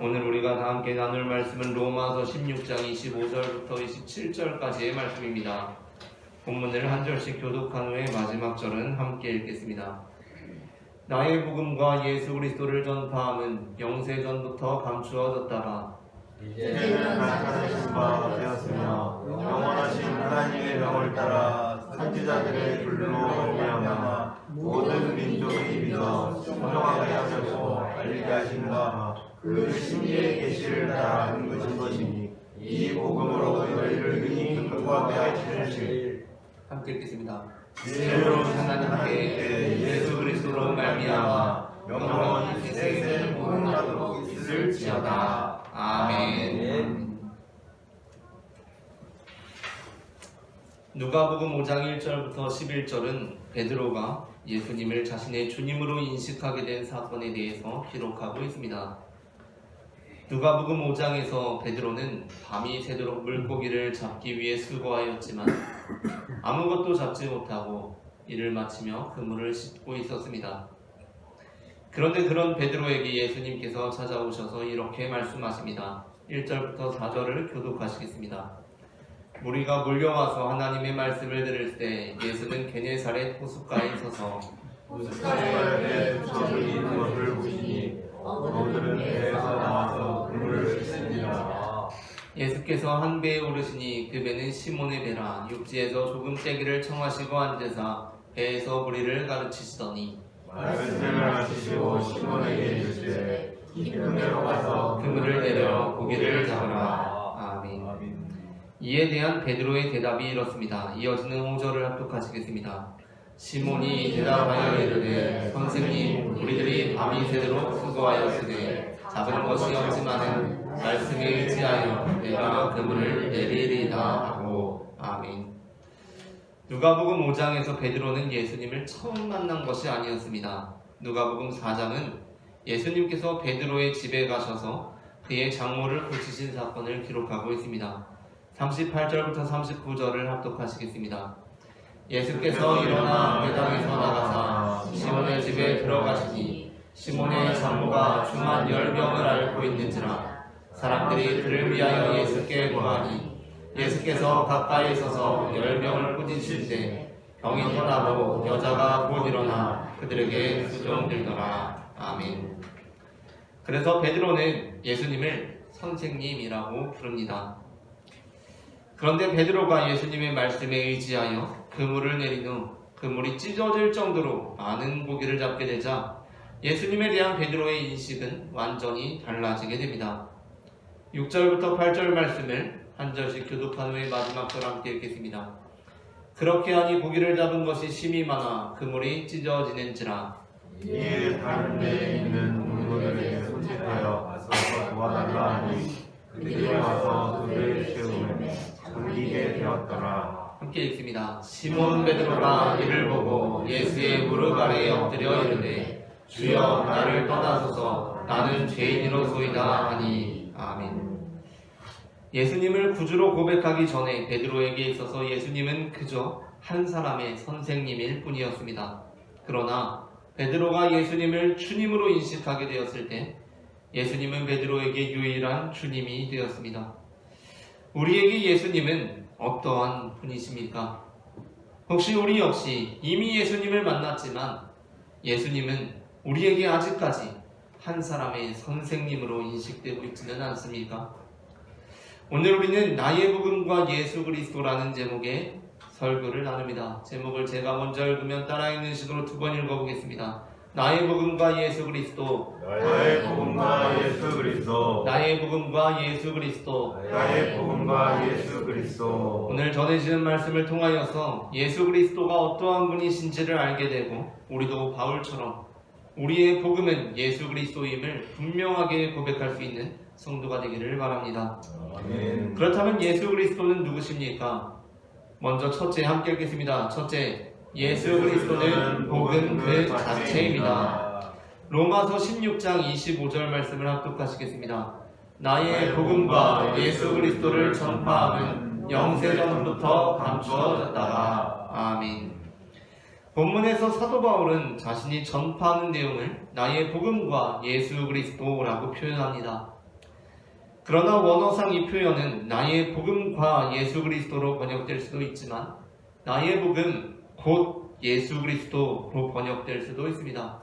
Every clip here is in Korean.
오늘 우리가 다 함께 나눌 말씀은 로마서 16장 25절부터 27절까지의 말씀입니다. 본문을 한 절씩 교독한 후에 마지막 절은 함께 읽겠습니다. 나의 복음과 예수 그리스도를 전파함은 영세전부터 감추어졌다가 이제는 나타내신 바 되었으며 영원하신 하나님의 명을 따라 선지자들의 글로 말미암아 모든 민족이 믿어 순종하게 하시고 알리게 하신 바 그 신비의 계시를 따라 하는 것이니 이 복음으로 너희를 능히 극복하게 하시는 함께 읽겠습니다. 지혜로운 하나님께 예수 그리스도로 말미암아 영원 세세에 복음하도록 있을지어다. 아멘. 누가복음 5장 1절부터 11절은 베드로가 예수님을 자신의 주님으로 인식하게 된 사건에 대해서 기록하고 있습니다. 누가복음 5장에서 베드로는 밤이 새도록 물고기를 잡기 위해 수고하였지만 아무것도 잡지 못하고 일을 마치며 그물을 씻고 있었습니다. 그런데 그런 베드로에게 예수님께서 찾아오셔서 이렇게 말씀하십니다. 1절부터 4절을 교독하시겠습니다. 무리가 몰려와서 하나님의 말씀을 들을 때 예수는 게네사렛 호숫가에 서서 호숫가에 붙여져 있는 것을 보시니 어부들은 배에서 나와서 그물을 씻습니다. 예수께서 한 배에 오르시니 그 배는 시몬의 배라 육지에서 조금 떼기를 청하시고 앉으사 배에서 무리를 가르치시더니 말씀을 하시고 시몬에게 이르시되 깊은 데로 가서 그물을 내려 고기를 잡으라. 아멘. 이에 대한 베드로의 대답이 이렇습니다. 이어지는 5절을 합독하시겠습니다. 시몬이 대답하여 이르되 선생님 우리들이 밤이 새도록 수고하였으되 잡은 것이 없지만은 말씀에 의지하여 내가 그물을 내리리이다 하고 아멘. 누가복음 5장에서 베드로는 예수님을 처음 만난 것이 아니었습니다. 누가복음 4장은 예수님께서 베드로의 집에 가셔서 그의 장모를 고치신 사건을 기록하고 있습니다. 38절부터 39절을 합독하시겠습니다. 예수께서 일어나 회당에서 나가사 시몬의 집에 들어가시니 시몬의 장모가 중한 열병을 앓고 있는지라 사람들이 그를 위하여 예수께 구하니 예수께서 가까이 서서 열병을 꾸짖으시되 병이 떠나고 여자가 곧 일어나 그들에게 수종들더라. 아멘. 그래서 베드로는 예수님을 선생님이라고 부릅니다. 그런데 베드로가 예수님의 말씀에 의지하여 그물을 내린 후 그물이 찢어질 정도로 많은 고기를 잡게 되자 예수님에 대한 베드로의 인식은 완전히 달라지게 됩니다. 6절부터 8절 말씀을 한 절씩 교독한 후에 마지막 절 함께 읽겠습니다. 그렇게 하니 고기를 잡은 것이 심히 많아 그물이 찢어지는지라 이에 다른 데에 있는 동료들에게 손짓하여 가서 도와달라 하니 그들이 와서 그를 채우매 잠기게 되었더라. 함께 읽습니다. 시몬 베드로가 이를 보고 예수의 무릎 아래에 엎드려 이르되 주여 나를 떠나소서 나는 죄인이로소이다 하니 아멘. 예수님을 구주로 고백하기 전에 베드로에게 있어서 예수님은 그저 한 사람의 선생님일 뿐이었습니다. 그러나 베드로가 예수님을 주님으로 인식하게 되었을 때 예수님은 베드로에게 유일한 주님이 되었습니다. 우리에게 예수님은 어떠한 분이십니까? 혹시 우리 역시 이미 예수님을 만났지만 예수님은 우리에게 아직까지 한 사람의 선생님으로 인식되고 있지는 않습니까? 오늘 우리는 나의 복음과 예수 그리스도라는 제목의 설교를 나눕니다. 제목을 제가 먼저 읽으면 따라 읽는 식으로 2번 읽어보겠습니다. 나의 복음과 예수 그리스도, 나의 복음과 예수 그리스도, 나의 복음과 예수 그리스도, 나의 복음과 예수 그리스도. 오늘 전해지는 말씀을 통하여서 예수 그리스도가 어떠한 분이신지를 알게 되고 우리도 바울처럼 우리의 복음은 예수 그리스도임을 분명하게 고백할 수 있는 성도가 되기를 바랍니다. 아멘. 그렇다면 예수 그리스도는 누구십니까? 먼저 첫째 함께 읽겠습니다. 첫째, 예수 그리스도는 복음 그 자체입니다. 로마서 16장 25절 말씀을 합독하시겠습니다. 나의 복음과 예수 그리스도를 전파함은 영세전부터 감추어졌다가 아멘. 본문에서 사도 바울은 자신이 전파하는 내용을 나의 복음과 예수 그리스도라고 표현합니다. 그러나 원어상 이 표현은 나의 복음과 예수 그리스도로 번역될 수도 있지만 나의 복음 곧 예수 그리스도로 번역될 수도 있습니다.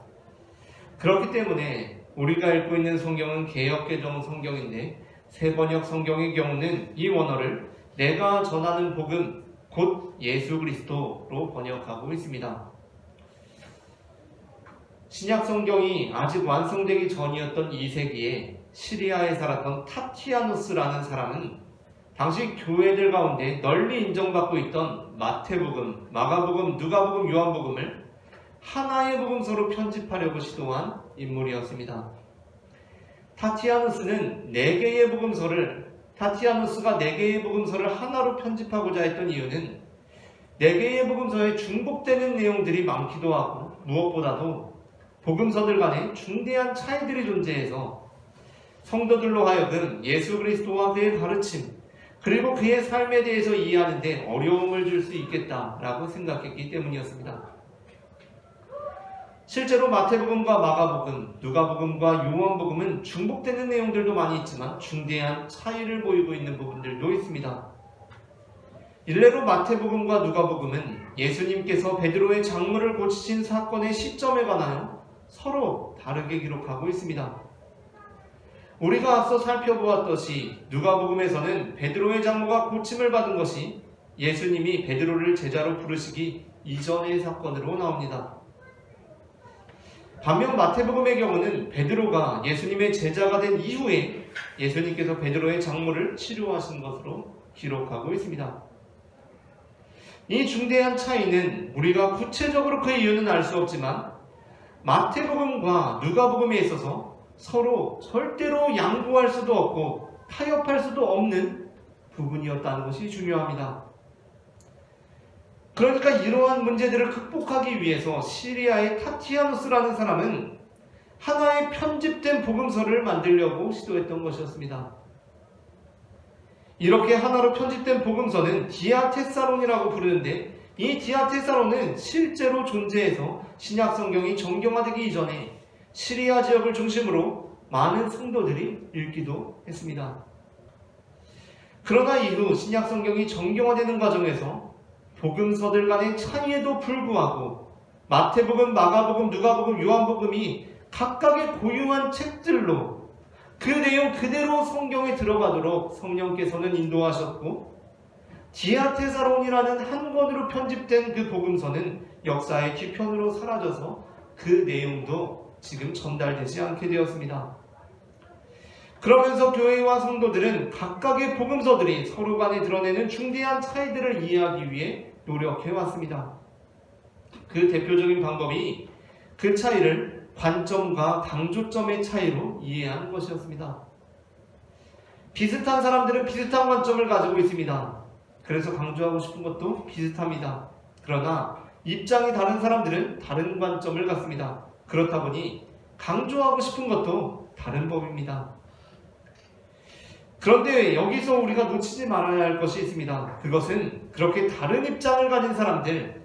그렇기 때문에 우리가 읽고 있는 성경은 개역개정 성경인데 새번역 성경의 경우는 이 원어를 내가 전하는 복음 곧 예수 그리스도로 번역하고 있습니다. 신약 성경이 아직 완성되기 전이었던 2세기에 시리아에 살았던 타티아누스라는 사람은 당시 교회들 가운데 널리 인정받고 있던 마태복음, 마가복음, 누가복음, 요한복음을 하나의 복음서로 편집하려고 시도한 인물이었습니다. 타티아누스가 4개의 복음서를 하나로 편집하고자 했던 이유는 4개의 복음서에 중복되는 내용들이 많기도 하고 무엇보다도 복음서들 간에 중대한 차이들이 존재해서 성도들로 하여금 예수 그리스도와 그의 가르침 그리고 그의 삶에 대해서 이해하는 데 어려움을 줄 수 있겠다라고 생각했기 때문이었습니다. 실제로 마태복음과 마가복음, 누가복음과 요한복음은 중복되는 내용들도 많이 있지만 중대한 차이를 보이고 있는 부분들도 있습니다. 일례로 마태복음과 누가복음은 예수님께서 베드로의 장물을 고치신 사건의 시점에 관하여 서로 다르게 기록하고 있습니다. 우리가 앞서 살펴보았듯이 누가복음에서는 베드로의 장모가 고침을 받은 것이 예수님이 베드로를 제자로 부르시기 이전의 사건으로 나옵니다. 반면 마태복음의 경우는 베드로가 예수님의 제자가 된 이후에 예수님께서 베드로의 장모를 치료하신 것으로 기록하고 있습니다. 이 중대한 차이는 우리가 구체적으로 그 이유는 알 수 없지만 마태복음과 누가복음에 있어서 서로 절대로 양보할 수도 없고 타협할 수도 없는 부분이었다는 것이 중요합니다. 그러니까 이러한 문제들을 극복하기 위해서 시리아의 타티아누스라는 사람은 하나의 편집된 복음서를 만들려고 시도했던 것이었습니다. 이렇게 하나로 편집된 복음서는 디아테사론이라고 부르는데 이 디아테사론은 실제로 존재해서 신약 성경이 정경화되기 이전에 시리아 지역을 중심으로 많은 성도들이 읽기도 했습니다. 그러나 이후 신약 성경이 정경화되는 과정에서 복음서들 간의 차이에도 불구하고 마태복음, 마가복음, 누가복음, 요한복음이 각각의 고유한 책들로 그 내용 그대로 성경에 들어가도록 성령께서는 인도하셨고 디아테사론이라는 한 권으로 편집된 그 복음서는 역사의 뒤편으로 사라져서 그 내용도 지금 전달되지 않게 되었습니다. 그러면서 교회와 성도들은 각각의 복음서들이 서로 간에 드러내는 중대한 차이들을 이해하기 위해 노력해 왔습니다. 그 대표적인 방법이 그 차이를 관점과 강조점의 차이로 이해하는 것이었습니다. 비슷한 사람들은 비슷한 관점을 가지고 있습니다. 그래서 강조하고 싶은 것도 비슷합니다. 그러나 입장이 다른 사람들은 다른 관점을 갖습니다. 그렇다 보니 강조하고 싶은 것도 다른 법입니다. 그런데 여기서 우리가 놓치지 말아야 할 것이 있습니다. 그것은 그렇게 다른 입장을 가진 사람들,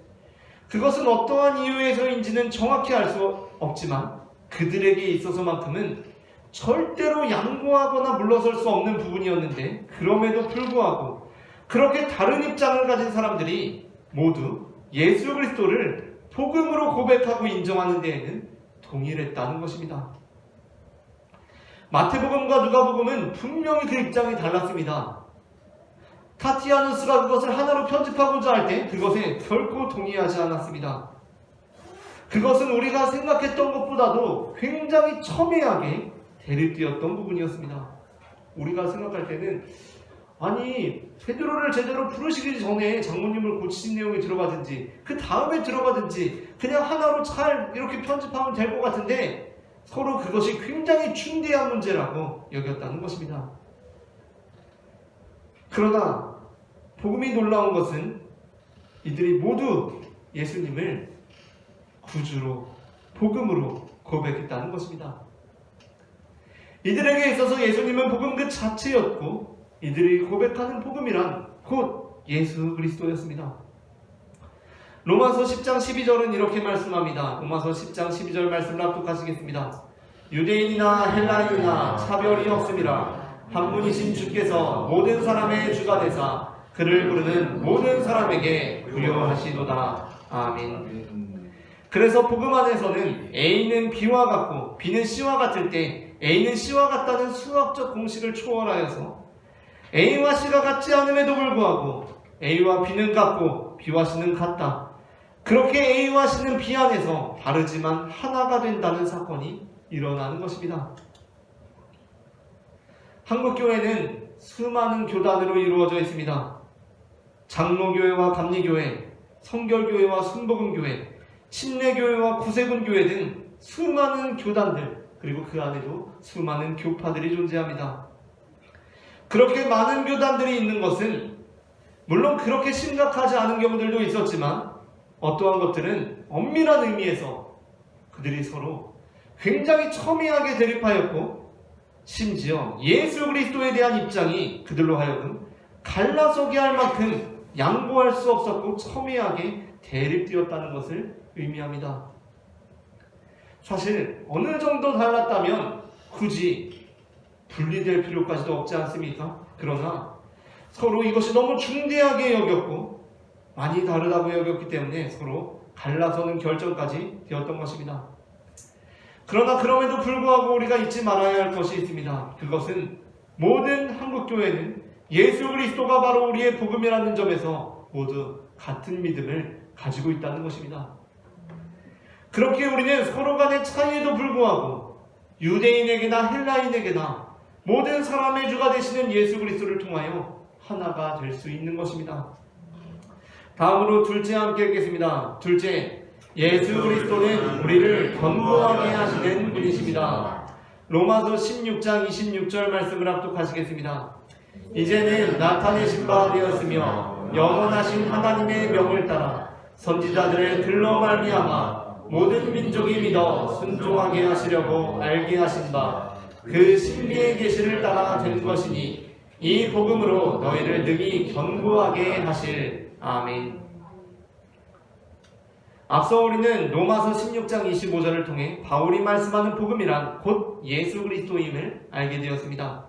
그것은 어떠한 이유에서인지는 정확히 알 수 없지만 그들에게 있어서만큼은 절대로 양보하거나 물러설 수 없는 부분이었는데 그럼에도 불구하고 그렇게 다른 입장을 가진 사람들이 모두 예수 그리스도를 복음으로 고백하고 인정하는 데에는 동일했다는 것입니다. 마태복음과 누가복음은 분명히 그 입장이 달랐습니다. 타티아누스가 그것을 하나로 편집하고자 할 때 그것에 결코 동의하지 않았습니다. 그것은 우리가 생각했던 것보다도 굉장히 첨예하게 대립되었던 부분이었습니다. 우리가 생각할 때는 아니 베드로를 제대로 부르시기 전에 장모님을 고치신 내용이 들어가든지 그 다음에 들어가든지 그냥 하나로 잘 이렇게 편집하면 될 것 같은데 서로 그것이 굉장히 중대한 문제라고 여겼다는 것입니다. 그러나 복음이 놀라운 것은 이들이 모두 예수님을 구주로 복음으로 고백했다는 것입니다. 이들에게 있어서 예수님은 복음 그 자체였고 이들이 고백하는 복음이란 곧 예수 그리스도였습니다. 로마서 10장 12절은 이렇게 말씀합니다. 로마서 10장 12절 말씀을 합독하시겠습니다. 유대인이나 헬라인이나 차별이 없음이라 한 분이신 주께서 모든 사람의 주가 되사 그를 부르는 모든 사람에게 부여하시도다. 아멘. 그래서 복음 안에서는 A는 B와 같고 B는 C와 같을 때 A는 C와 같다는 수학적 공식을 초월하여서 A와 C가 같지 않음에도 불구하고 A와 B는 같고 B와 C는 같다. 그렇게 A와 C는 B 안에서 다르지만 하나가 된다는 사건이 일어나는 것입니다. 한국교회는 수많은 교단으로 이루어져 있습니다. 장로교회와 감리교회, 성결교회와 순복음교회, 침례교회와 구세군교회 등 수많은 교단들, 그리고 그 안에도 수많은 교파들이 존재합니다. 그렇게 많은 교단들이 있는 것은 물론 그렇게 심각하지 않은 경우들도 있었지만 어떠한 것들은 엄밀한 의미에서 그들이 서로 굉장히 첨예하게 대립하였고 심지어 예수 그리스도에 대한 입장이 그들로 하여금 갈라서게 할 만큼 양보할 수 없었고 첨예하게 대립되었다는 것을 의미합니다. 사실 어느 정도 달랐다면 굳이 분리될 필요까지도 없지 않습니까? 그러나 서로 이것이 너무 중대하게 여겼고 많이 다르다고 여겼기 때문에 서로 갈라서는 결정까지 되었던 것입니다. 그러나 그럼에도 불구하고 우리가 잊지 말아야 할 것이 있습니다. 그것은 모든 한국교회는 예수 그리스도가 바로 우리의 복음이라는 점에서 모두 같은 믿음을 가지고 있다는 것입니다. 그렇게 우리는 서로 간의 차이에도 불구하고 유대인에게나 헬라인에게나 모든 사람의 주가 되시는 예수 그리스도를 통하여 하나가 될 수 있는 것입니다. 다음으로 둘째 함께 읽겠습니다. 둘째, 예수 그리스도는 우리를 견고하게 하시는 분이십니다. 로마서 16장 26절 말씀을 합독하시겠습니다. 이제는 나타내신 바 되었으며 영원하신 하나님의 명을 따라 선지자들의 글로 말미암아 모든 민족이 믿어 순종하게 하시려고 알게 하신 바 그 신비의 계시를 따라 된 것이니 이 복음으로 너희를 능히 견고하게 하실. 아멘. 앞서 우리는 로마서 16장 25절을 통해 바울이 말씀하는 복음이란 곧 예수 그리스도임을 알게 되었습니다.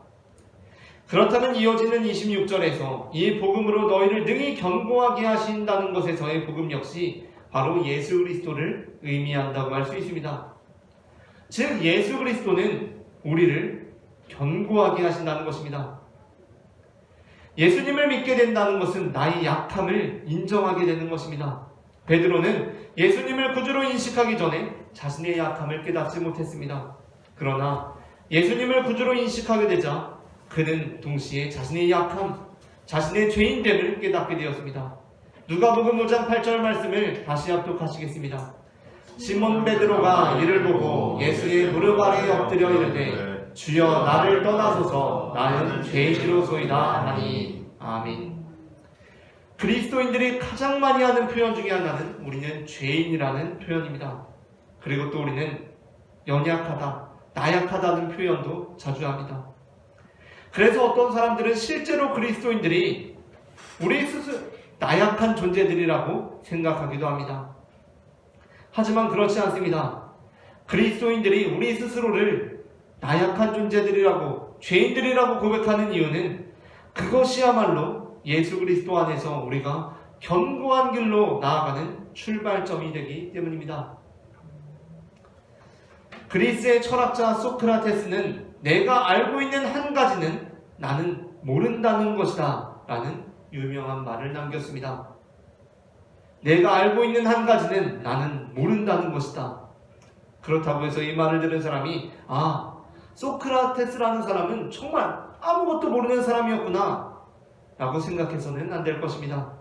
그렇다면 이어지는 26절에서 이 복음으로 너희를 능히 견고하게 하신다는 것에서의 복음 역시 바로 예수 그리스도를 의미한다고 할 수 있습니다. 즉 예수 그리스도는 우리를 견고하게 하신다는 것입니다. 예수님을 믿게 된다는 것은 나의 약함을 인정하게 되는 것입니다. 베드로는 예수님을 구주로 인식하기 전에 자신의 약함을 깨닫지 못했습니다. 그러나 예수님을 구주로 인식하게 되자 그는 동시에 자신의 약함, 자신의 죄인됨을 깨닫게 되었습니다. 누가복음 5장 8절 말씀을 다시 합독하시겠습니다. 시몬 베드로가 이를 보고 예수의 무릎 아래에 엎드려 이르되 주여 나를 떠나소서 나는 죄인이로소이다 하니. 아멘. 그리스도인들이 가장 많이 하는 표현 중에 하나는 우리는 죄인이라는 표현입니다. 그리고 또 우리는 연약하다, 나약하다는 표현도 자주 합니다. 그래서 어떤 사람들은 실제로 그리스도인들이 우리 스스로 나약한 존재들이라고 생각하기도 합니다. 하지만 그렇지 않습니다. 그리스도인들이 우리 스스로를 나약한 존재들이라고, 죄인들이라고 고백하는 이유는 그것이야말로 예수 그리스도 안에서 우리가 견고한 길로 나아가는 출발점이 되기 때문입니다. 그리스의 철학자 소크라테스는 내가 알고 있는 한 가지는 나는 모른다는 것이다 라는 유명한 말을 남겼습니다. 내가 알고 있는 한 가지는 나는 모른다는 것이다. 그렇다고 해서 이 말을 들은 사람이 소크라테스라는 사람은 정말 아무것도 모르는 사람이었구나 라고 생각해서는 안 될 것입니다.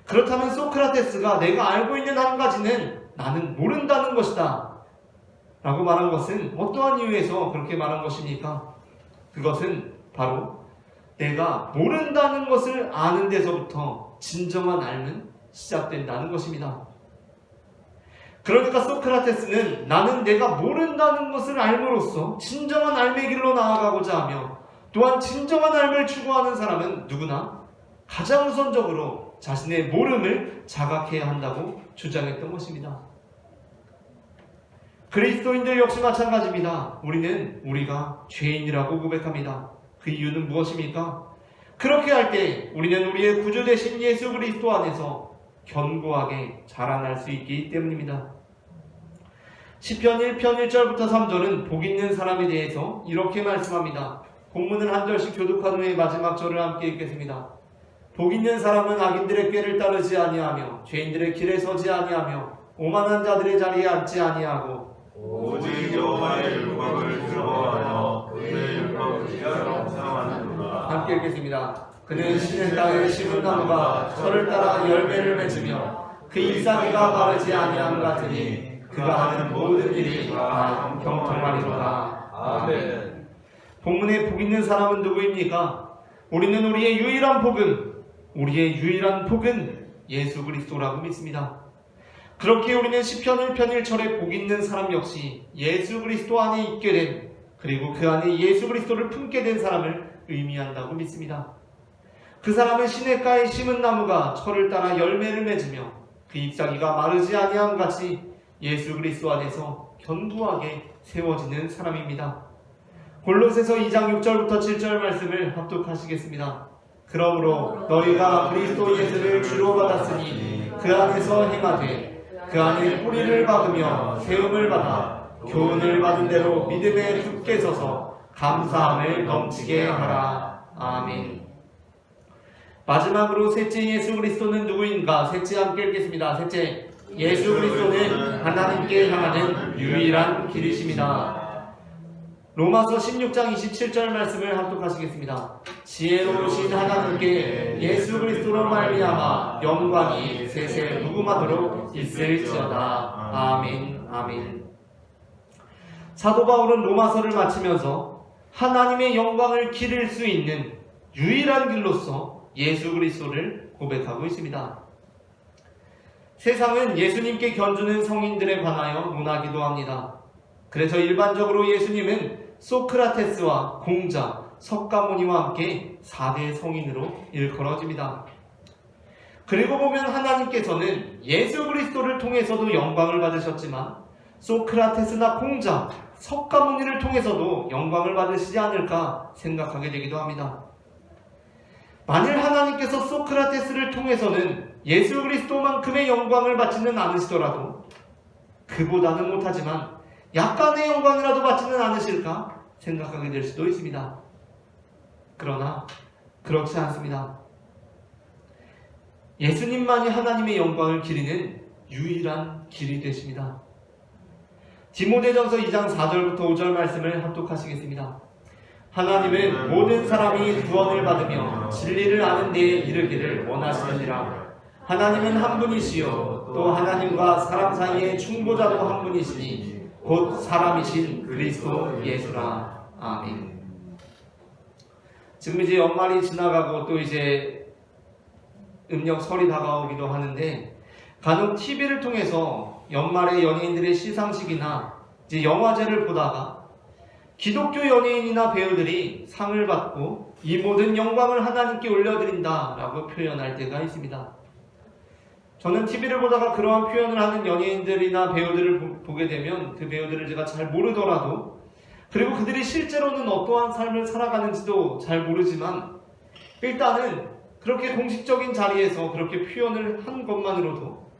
그렇다면 소크라테스가 내가 알고 있는 한 가지는 나는 모른다는 것이다 라고 말한 것은 어떠한 이유에서 그렇게 말한 것입니까? 그것은 바로 내가 모른다는 것을 아는 데서부터 진정한 알면 시작된다는 것입니다. 그러니까 소크라테스는 나는 내가 모른다는 것을 알므로써 진정한 알의 길로 나아가고자 하며 또한 진정한 알을 추구하는 사람은 누구나 가장 우선적으로 자신의 모름을 자각해야 한다고 주장했던 것입니다. 그리스도인들 역시 마찬가지입니다. 우리는 우리가 죄인이라고 고백합니다. 그 이유는 무엇입니까? 그렇게 할 때 우리는 우리의 구주 되신 예수 그리스도 안에서 견고하게 자라날 수 있기 때문입니다. 시편 1편 1절부터 3절은 복 있는 사람에 대해서 이렇게 말씀합니다. 본문을 한 절씩 교독한 후에 마지막 절을 함께 읽겠습니다. 복 있는 사람은 악인들의 꾀를 따르지 아니하며 죄인들의 길에 서지 아니하며 오만한 자들의 자리에 앉지 아니하고 오직 여호와의 율법을 즐거워하며 그의 율법을 지켜 성하는도다. 함께 읽겠습니다. 그는 시냇 땅에 심은 나무가 철을 따라 열매를 맺으며 그 잎사귀가 마르지 아니함 같으니 그가 하는 모든 일이 다 형통하리로다. 아멘. 본문에 복 있는 사람은 누구입니까? 우리는 우리의 유일한 복은 예수 그리스도라고 믿습니다. 그렇게 우리는 시편 1편 1절에 복 있는 사람 역시 예수 그리스도 안에 있게 된, 그리고 그 안에 예수 그리스도를 품게 된 사람을 의미한다고 믿습니다. 그 사람은 시냇가에 심은 나무가 철을 따라 열매를 맺으며 그 잎사귀가 마르지 아니함 같이 예수 그리스도 안에서 견고하게 세워지는 사람입니다. 골로새서 2장 6절부터 7절 말씀을 합독하시겠습니다. 그러므로 너희가 그리스도 예수를 주로 받았으니 그 안에서 행하되 그 안에 뿌리를 박으며 세움을 받아 교훈을 받은 대로 믿음에 굳게 서서 감사함을 넘치게 하라. 아멘. 마지막으로 셋째 예수 그리스도는 누구인가? 셋째 함께 읽겠습니다. 셋째, 예수 그리스도는 하나님께 향하는 유일한 길이십니다. 로마서 16장 27절 말씀을 합독하시겠습니다. 지혜로우신 하나님께 예수 그리스도로 말미암아 영광이 세세 무궁하도록 있을지어다. 아멘. 아멘. 사도 바울은 로마서를 마치면서 하나님의 영광을 기를 수 있는 유일한 길로서 예수 그리스도를 고백하고 있습니다. 세상은 예수님께 견주는 성인들에 관하여 논하기도 합니다. 그래서 일반적으로 예수님은 소크라테스와 공자, 석가모니와 함께 4대 성인으로 일컬어집니다. 그리고 보면 하나님께서는 예수 그리스도를 통해서도 영광을 받으셨지만 소크라테스나 공자, 석가모니를 통해서도 영광을 받으시지 않을까 생각하게 되기도 합니다. 만일 하나님께서 소크라테스를 통해서는 예수 그리스도만큼의 영광을 받지는 않으시더라도 그보다는 못하지만 약간의 영광이라도 받지는 않으실까 생각하게 될 수도 있습니다. 그러나 그렇지 않습니다. 예수님만이 하나님의 영광을 기리는 유일한 길이 되십니다. 디모데전서 2장 4절부터 5절 말씀을 합독하시겠습니다. 하나님은 모든 사람이 구원을 받으며 진리를 아는 데에 이르기를 원하시느니라. 하나님은 한 분이시요 또 하나님과 사람 사이의 중보자도 한 분이시니 곧 사람이신 그리스도 예수라. 아멘. 지금 이제 연말이 지나가고 또 이제 음력 설이 다가오기도 하는데 간혹 TV를 통해서 연말에 연예인들의 시상식이나 이제 영화제를 보다가 기독교 연예인이나 배우들이 상을 받고 이 모든 영광을 하나님께 올려드린다라고 표현할 때가 있습니다. 저는 TV를 보다가 그러한 표현을 하는 연예인들이나 배우들을 보게 되면 그 배우들을 제가 잘 모르더라도, 그리고 그들이 실제로는 어떠한 삶을 살아가는지도 잘 모르지만 일단은 그렇게 공식적인 자리에서 그렇게 표현을 한 것만으로도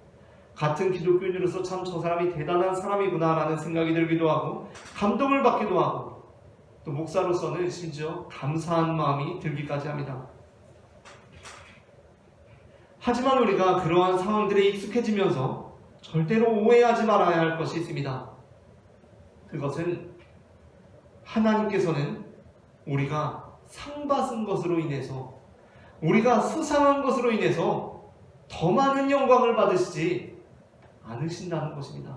같은 기독교인으로서 참 저 사람이 대단한 사람이구나 라는 생각이 들기도 하고 감동을 받기도 하고 또 목사로서는 심지어 감사한 마음이 들기까지 합니다. 하지만 우리가 그러한 상황들에 익숙해지면서 절대로 오해하지 말아야 할 것이 있습니다. 그것은 하나님께서는 우리가 상 받은 것으로 인해서, 우리가 수상한 것으로 인해서 더 많은 영광을 받으시지 않으신다는 것입니다.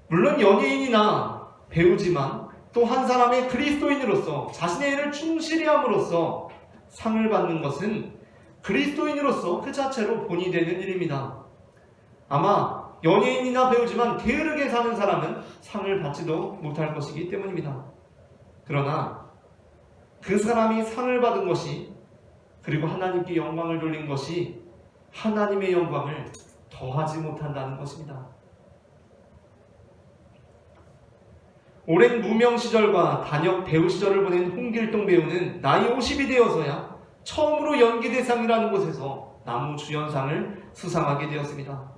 물론 연예인이나 배우지만 또 한 사람의 그리스도인으로서 자신의 일을 충실히 함으로써 상을 받는 것은 그리스도인으로서 그 자체로 본이 되는 일입니다. 아마 연예인이나 배우지만 게으르게 사는 사람은 상을 받지도 못할 것이기 때문입니다. 그러나 그 사람이 상을 받은 것이, 그리고 하나님께 영광을 돌린 것이 하나님의 영광을 더하지 못한다는 것입니다. 오랜 무명 시절과 단역 배우 시절을 보낸 홍길동 배우는 나이 50이 되어서야 처음으로 연기 대상이라는 곳에서 나무주연상을 수상하게 되었습니다.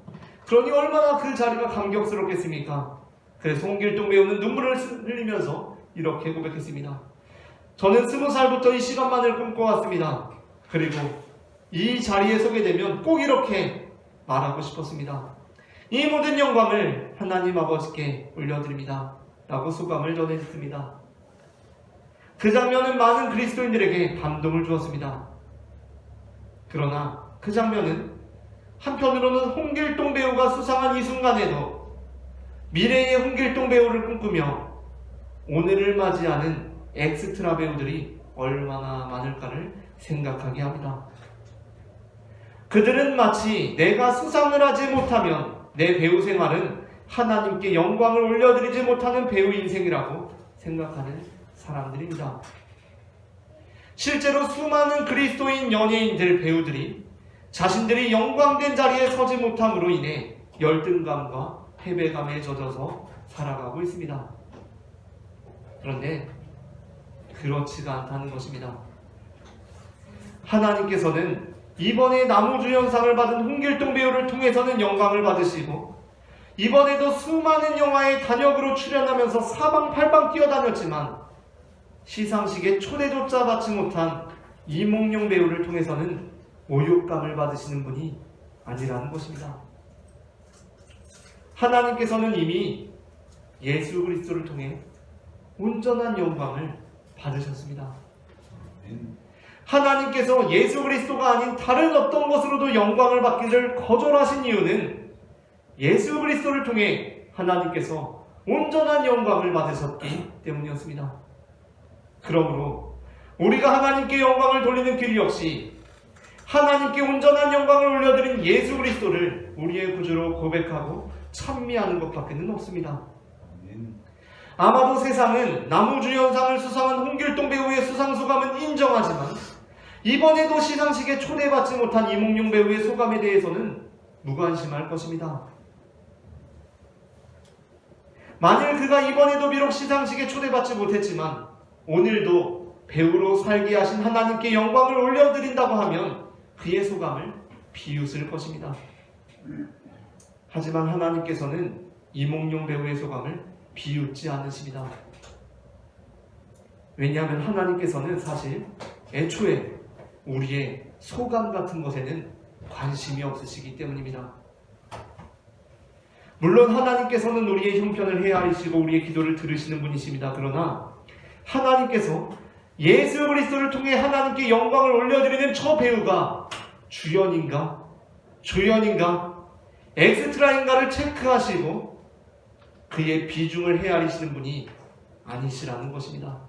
그러니 얼마나 그 자리가 감격스럽겠습니까? 그래서 홍길동 배우는 눈물을 흘리면서 이렇게 고백했습니다. 저는 20살부터 이 시간만을 꿈꿔왔습니다. 그리고 이 자리에 서게 되면 꼭 이렇게 말하고 싶었습니다. 이 모든 영광을 하나님 아버지께 올려드립니다. 라고 소감을 전해줬습니다. 그 장면은 많은 그리스도인들에게 감동을 주었습니다. 그러나 그 장면은 한편으로는 홍길동 배우가 수상한 이 순간에도 미래의 홍길동 배우를 꿈꾸며 오늘을 맞이하는 엑스트라 배우들이 얼마나 많을까를 생각하게 합니다. 그들은 마치 내가 수상을 하지 못하면 내 배우 생활은 하나님께 영광을 올려드리지 못하는 배우 인생이라고 생각하는 사람들입니다. 실제로 수많은 그리스도인 연예인들 배우들이 자신들이 영광된 자리에 서지 못함으로 인해 열등감과 패배감에 젖어서 살아가고 있습니다. 그런데 그렇지가 않다는 것입니다. 하나님께서는 이번에 나무주연상을 받은 홍길동 배우를 통해서는 영광을 받으시고 이번에도 수많은 영화에 단역으로 출연하면서 사방팔방 뛰어다녔지만 시상식에 초대조차 받지 못한 이몽룡 배우를 통해서는 모욕감을 받으시는 분이 아니라는 것입니다. 하나님께서는 이미 예수 그리스도를 통해 온전한 영광을 받으셨습니다. 하나님께서 예수 그리스도가 아닌 다른 어떤 것으로도 영광을 받기를 거절하신 이유는 예수 그리스도를 통해 하나님께서 온전한 영광을 받으셨기 때문이었습니다. 그러므로 우리가 하나님께 영광을 돌리는 길 역시 하나님께 온전한 영광을 올려드린 예수 그리스도를 우리의 구주로 고백하고 찬미하는 것밖에는 없습니다. 아마도 세상은 나무주연상을 수상한 홍길동 배우의 수상소감은 인정하지만 이번에도 시상식에 초대받지 못한 이몽룡 배우의 소감에 대해서는 무관심할 것입니다. 만일 그가 이번에도 비록 시상식에 초대받지 못했지만 오늘도 배우로 살게 하신 하나님께 영광을 올려드린다고 하면 그의 소감을 비웃을 것입니다. 하지만 하나님께서는 이몽룡 배우의 소감을 비웃지 않으십니다. 왜냐하면 하나님께서는 사실 애초에 우리의 소감 같은 것에는 관심이 없으시기 때문입니다. 물론 하나님께서는 우리의 형편을 헤아리시고 우리의 기도를 들으시는 분이십니다. 그러나 하나님께서 예수 그리스도를 통해 하나님께 영광을 올려드리는 저 배우가 주연인가 조연인가 엑스트라인가를 체크하시고 그의 비중을 헤아리시는 분이 아니시라는 것입니다.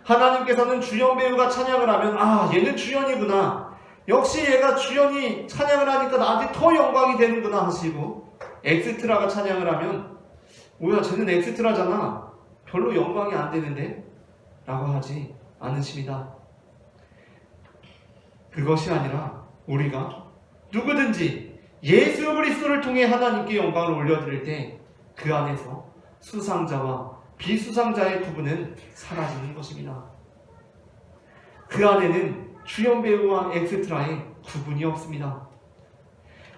하나님께서는 주연 배우가 찬양을 하면 얘는 주연이구나, 역시 얘가 주연이 찬양을 하니까 나한테 더 영광이 되는구나 하시고 엑스트라가 찬양을 하면 뭐야 쟤는 엑스트라잖아, 별로 영광이 안 되는데 라고 하지 않으십니다. 그것이 아니라 우리가 누구든지 예수 그리스도를 통해 하나님께 영광을 올려드릴 때 그 안에서 수상자와 비수상자의 구분은 사라지는 것입니다. 그 안에는 주연 배우와 엑스트라의 구분이 없습니다.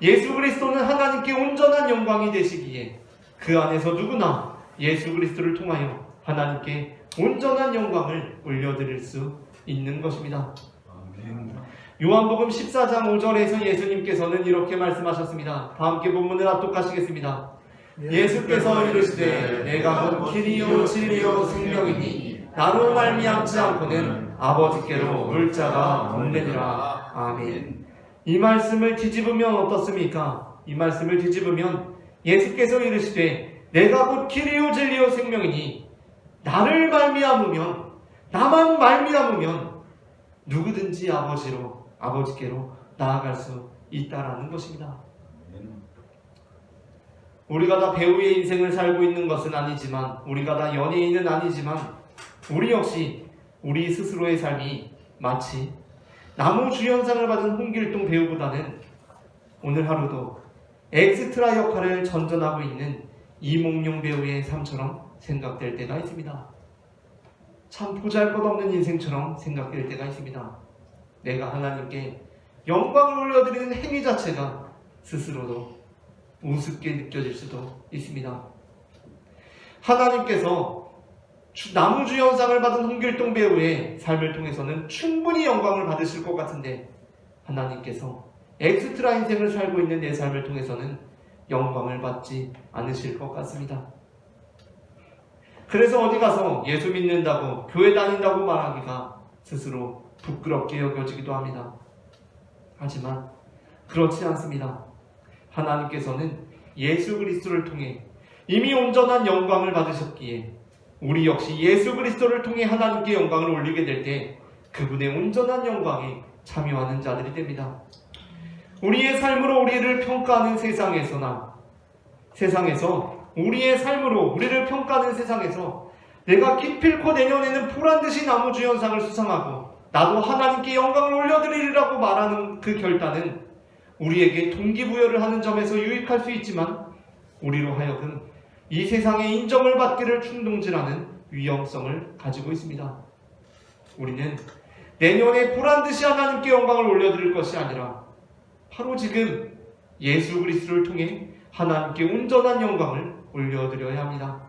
예수 그리스도는 하나님께 온전한 영광이 되시기에 그 안에서 누구나 예수 그리스도를 통하여 하나님께 온전한 영광을 올려드릴 수 있는 것입니다. 요한복음 14장 5절에서 예수님께서는 이렇게 말씀하셨습니다. 다 함께 본문을 합독하시겠습니다. 예수께서 이르시되 내가 곧 길이요 진리요 생명이니 나로 말미암지 않고는 아버지께로 올 자가 없느니라. 아멘. 이 말씀을 뒤집으면 어떻습니까? 이 말씀을 뒤집으면 예수께서 이르시되 내가 곧 길이요 진리요 생명이니 나를 말미암으면, 나만 말미암으면 누구든지 아버지께로 나아갈 수 있다라는 것입니다. 우리가 다 배우의 인생을 살고 있는 것은 아니지만, 우리가 다 연예인은 아니지만 우리 역시 우리 스스로의 삶이 마치 나무주연상을 받은 홍길동 배우보다는 오늘 하루도 엑스트라 역할을 전전하고 있는 이몽룡 배우의 삶처럼 생각될 때가 있습니다. 참 보잘것없는 인생처럼 생각될 때가 있습니다. 내가 하나님께 영광을 올려드리는 행위 자체가 스스로도 우습게 느껴질 수도 있습니다. 하나님께서 나무주연상을 받은 홍길동 배우의 삶을 통해서는 충분히 영광을 받으실 것 같은데, 하나님께서 엑스트라 인생을 살고 있는 내 삶을 통해서는 영광을 받지 않으실 것 같습니다. 그래서 어디 가서 예수 믿는다고, 교회 다닌다고 말하기가 스스로 부끄럽게 여겨지기도 합니다. 하지만 그렇지 않습니다. 하나님께서는 예수 그리스도를 통해 이미 온전한 영광을 받으셨기에 우리 역시 예수 그리스도를 통해 하나님께 영광을 올리게 될 때 그분의 온전한 영광에 참여하는 자들이 됩니다. 우리의 삶으로 우리를 평가하는 세상에서 우리의 삶으로 우리를 평가하는 세상에서 내가 기필코 내년에는 보란듯이 나무주연상을 수상하고 나도 하나님께 영광을 올려드리리라고 말하는 그 결단은 우리에게 동기부여를 하는 점에서 유익할 수 있지만 우리로 하여금 이 세상의 인정을 받기를 충동질하는 위험성을 가지고 있습니다. 우리는 내년에 보란듯이 하나님께 영광을 올려드릴 것이 아니라 바로 지금 예수 그리스도를 통해 하나님께 온전한 영광을 올려드려야 합니다.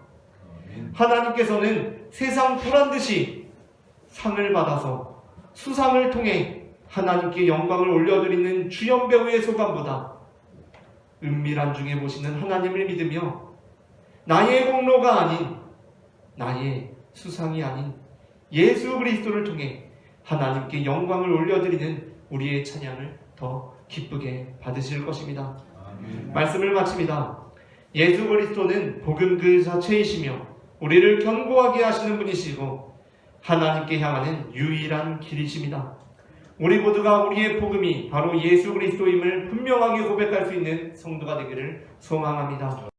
하나님께서는 세상 보란듯이 상을 받아서 수상을 통해 하나님께 영광을 올려드리는 주연배우의 소감보다 은밀한 중에 보시는 하나님을 믿으며 나의 공로가 아닌, 나의 수상이 아닌 예수 그리스도를 통해 하나님께 영광을 올려드리는 우리의 찬양을 더 기쁘게 받으실 것입니다. 말씀을 마칩니다. 예수 그리스도는 복음 그 자체이시며 우리를 견고하게 하시는 분이시고 하나님께 향하는 유일한 길이십니다. 우리 모두가 우리의 복음이 바로 예수 그리스도임을 분명하게 고백할 수 있는 성도가 되기를 소망합니다.